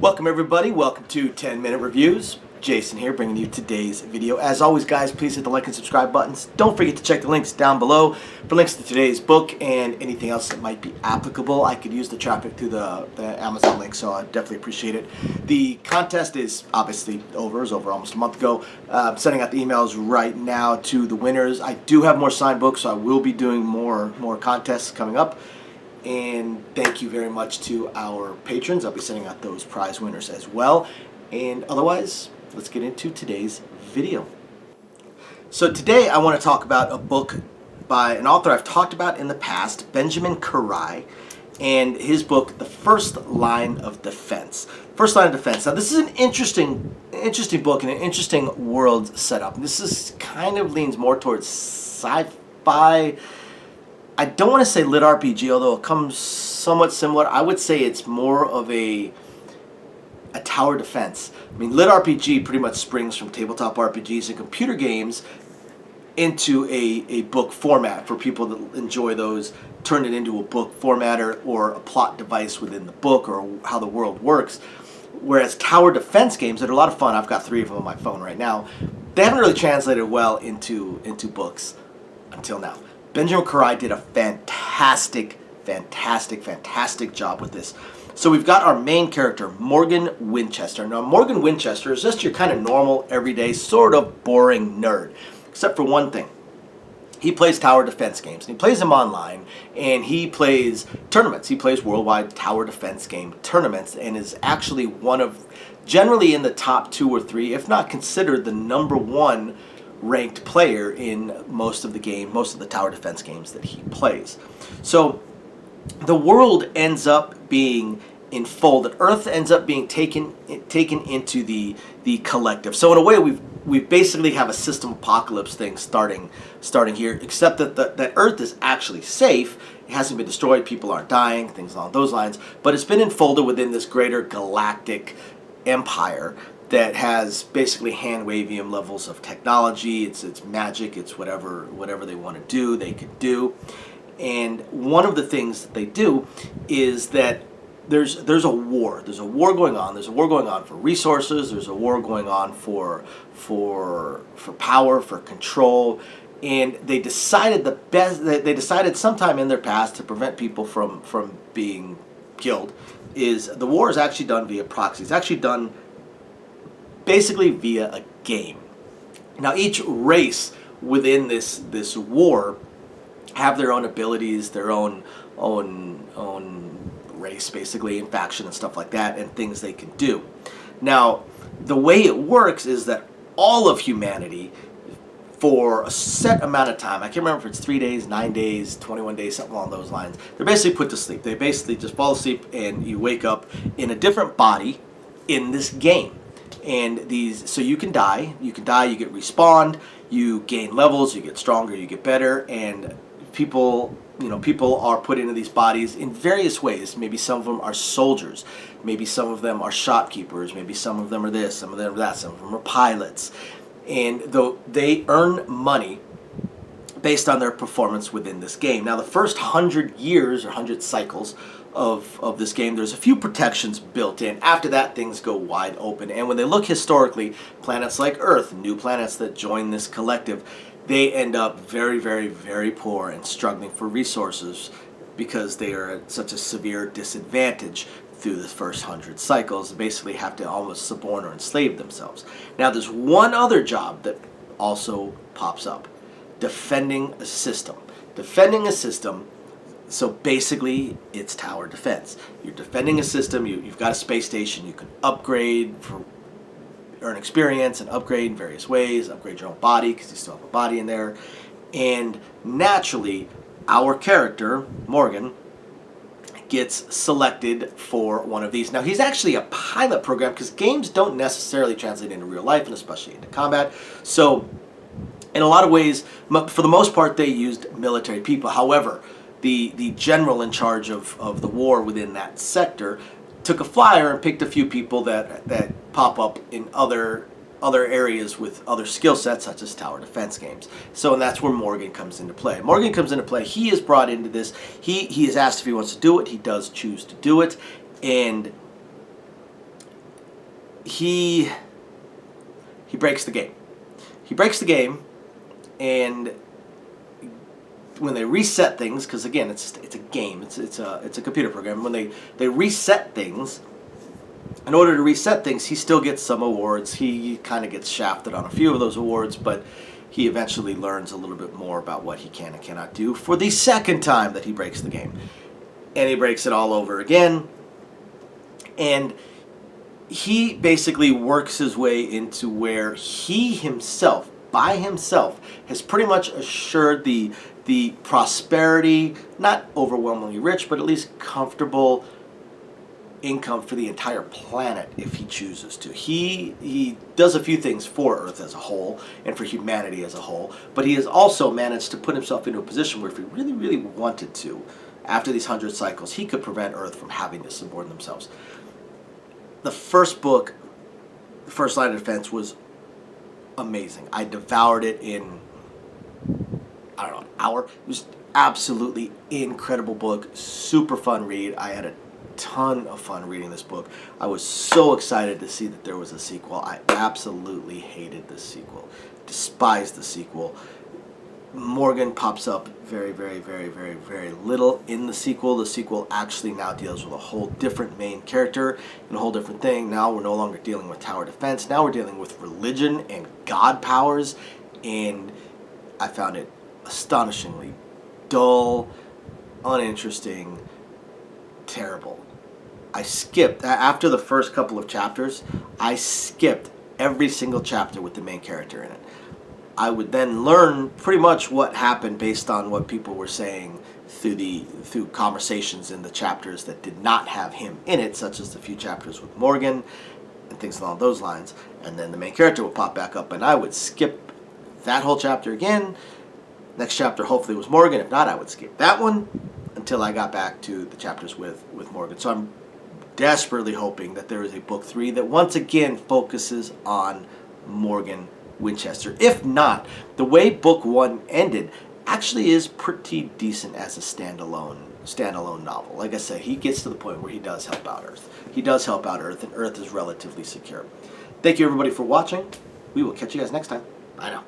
Welcome everybody, welcome to 10 Minute Reviews. Jason here bringing you today's video. As always guys, please hit the like and subscribe buttons. Don't forget to check the links down below for links to today's book and anything else that might be applicable. I could use the traffic through the Amazon link, so I definitely appreciate it. The contest is obviously over. It was over almost a month ago. I'm sending out the emails right now to the winners. I do have more signed books, so I will be doing more contests coming up. And thank you very much to our patrons. I'll be sending out those prize winners as well. And otherwise, let's get into today's video. So today I want to talk about a book by an author I've talked about in the past, Benjamin Kerei, and his book, The First Line of Defense. First Line of Defense. Now this is an interesting book and an interesting world setup. This is kind of leans more towards sci-fi. I don't want to say lit RPG, although it comes somewhat similar. I would say it's more of a tower defense. I mean, lit RPG pretty much springs from tabletop RPGs and computer games into a book format for people that enjoy those, turn it into a book format or a plot device within the book or how the world works. Whereas tower defense games that are a lot of fun, I've got 3 of them on my phone right now, they haven't really translated well into books until now. Benjamin Kerei did a fantastic job with this. So we've got our main character, Morgan Winchester. Now, Morgan Winchester is just your kind of normal, everyday, sort of boring nerd. Except for one thing. He plays tower defense games. And he plays them online. And he plays tournaments. He plays worldwide tower defense game tournaments. And is actually one of, generally in the top 2 or 3, if not considered the #1 ranked player in most of the tower defense games that he plays. So the world ends up being enfolded. Earth ends up being taken into the collective. So in a way, we basically have a system apocalypse thing starting here, except that that Earth is actually safe. It hasn't been destroyed. People aren't dying. Things along those lines. But it's been enfolded within this greater galactic empire that has basically hand-wavium levels of technology. It's magic. It's whatever they want to do, they can do. And one of the things that they do is that there's a war. There's a war going on. There's a war going on for resources. There's a war going on for power, for control. And they decided they decided sometime in their past to prevent people from being killed. Is the war is actually done via proxy. It's actually done basically via a game. Now each race within this war have their own abilities, their own race basically, and faction and stuff like that, and things they can do. Now the way it works is that all of humanity, for a set amount of time, I can't remember if it's 3 days, 9 days, 21 days, something along those lines, they're basically put to sleep. They basically just fall asleep and you wake up in a different body in this game. And so you can die, you get respawned, you gain levels, you get stronger, you get better, and people are put into these bodies in various ways. Maybe some of them are soldiers, maybe some of them are shopkeepers, maybe some of them are this, some of them are that, some of them are pilots. And though they earn money based on their performance within this game. Now the first 100 years or 100 cycles of this game, there's a few protections built in. After that, things go wide open. And when they look historically, planets like Earth, new planets that join this collective, they end up very poor and struggling for resources because they are at such a severe disadvantage through the first 100 cycles. They basically have to almost suborn or enslave themselves. Now there's one other job that also pops up. Defending a system. Defending a system. So basically, it's tower defense. You're defending a system. You've got a space station. You can upgrade for earn experience and upgrade in various ways. Upgrade your own body because you still have a body in there. And naturally, our character, Morgan, gets selected for one of these. Now, he's actually a pilot program because games don't necessarily translate into real life and especially into combat. So in a lot of ways, for the most part, they used military people. However, the general in charge of the war within that sector took a flyer and picked a few people that pop up in other areas with other skill sets, such as tower defense games. So, and that's where Morgan comes into play. Morgan comes into play. He is brought into this. He is asked if he wants to do it. He does choose to do it. And he breaks the game. He breaks the game, and when they reset things, because again, it's a game, it's a computer program. When they reset things, in order to reset things, he still gets some awards. He kind of gets shafted on a few of those awards, but he eventually learns a little bit more about what he can and cannot do for the second time that he breaks the game. And he breaks it all over again. And he basically works his way into where he himself, by himself, has pretty much assured the prosperity, not overwhelmingly rich, but at least comfortable income for the entire planet if he chooses to. He does a few things for Earth as a whole and for humanity as a whole, but he has also managed to put himself into a position where if he really, really wanted to, after these 100 cycles, he could prevent Earth from having to subordinate themselves. The first book, The First Line of Defense, was amazing. I devoured it in, I don't know, an hour. It was absolutely incredible book, super fun read. I had a ton of fun reading this book. I was so excited to see that there was a sequel. I absolutely hated the sequel, despised the sequel. Morgan pops up very, very, very, very, very little in the sequel. The sequel actually now deals with a whole different main character and a whole different thing. Now we're no longer dealing with tower defense. Now we're dealing with religion and god powers, and I found it astonishingly dull, uninteresting, terrible. I skipped, after the first couple of chapters, I skipped every single chapter with the main character in it. I would then learn pretty much what happened based on what people were saying through conversations in the chapters that did not have him in it, such as the few chapters with Morgan and things along those lines. And then the main character would pop back up, and I would skip that whole chapter again. Next chapter hopefully was Morgan. If not, I would skip that one until I got back to the chapters with Morgan. So I'm desperately hoping that there is a book 3 that once again focuses on Morgan Winchester. If not, the way book 1 ended actually is pretty decent as a standalone novel. Like I said, he gets to the point where he does help out Earth. He does help out Earth, and Earth is relatively secure. Thank you everybody for watching. We will catch you guys next time. Bye now.